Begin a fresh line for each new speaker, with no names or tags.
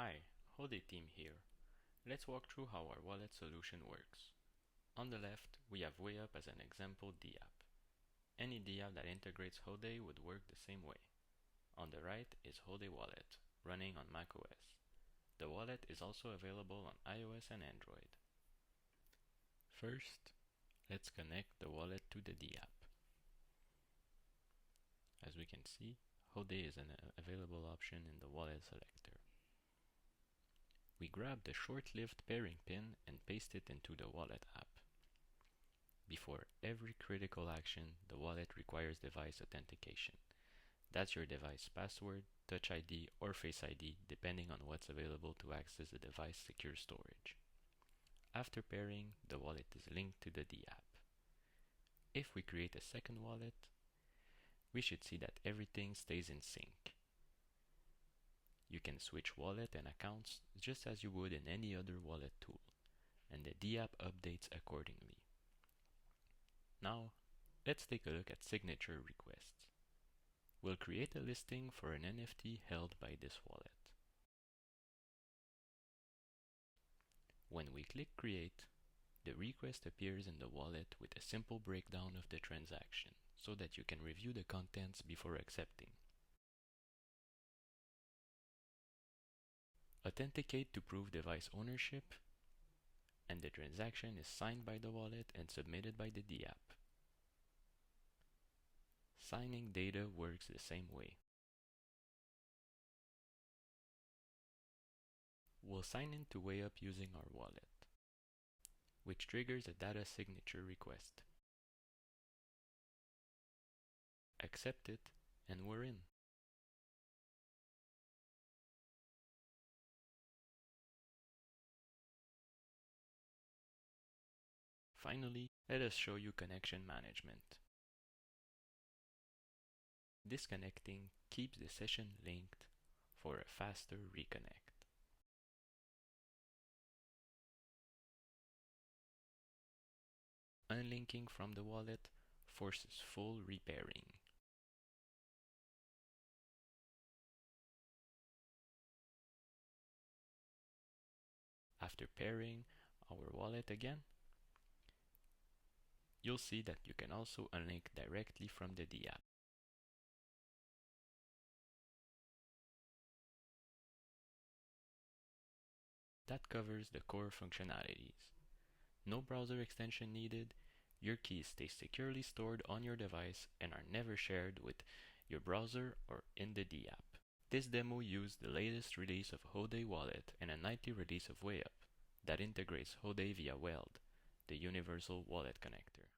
Hi, Hodei team here. Let's walk through how our wallet solution works. On the left, we have WayUp as an example dApp. Any dApp that integrates Hodei would work the same way. On the right is Hodei Wallet, running on macOS. The wallet is also available on iOS and Android. First, let's connect the wallet to the dApp. As we can see, Hodei is an available option in the wallet selector. We grab the short-lived pairing pin and paste it into the wallet app. Before every critical action, the wallet requires device authentication. That's your device password, Touch ID, or Face ID, depending on what's available to access the device secure storage. After pairing, the wallet is linked to the dApp. If we create a second wallet, we should see that everything stays in sync. You can switch wallet and accounts just as you would in any other wallet tool, and the dApp updates accordingly. Now, let's take a look at signature requests. We'll create a listing for an NFT held by this wallet. When we click Create, the request appears in the wallet with a simple breakdown of the transaction so that you can review the contents before accepting. Authenticate to prove device ownership, and the transaction is signed by the wallet and submitted by the dApp. Signing data works the same way. We'll sign in to WayUp using our wallet, which triggers a data signature request. Accept it, and we're in. Finally, let us show you connection management. Disconnecting keeps the session linked for a faster reconnect. Unlinking from the wallet forces full repairing. After pairing our wallet again, you'll see that you can also unlink directly from the dApp. That covers the core functionalities. No browser extension needed, your keys stay securely stored on your device and are never shared with your browser or in the dApp. This demo used the latest release of Hodei Wallet and a nightly release of WayUp that integrates Hodei via Weld, the universal wallet connector.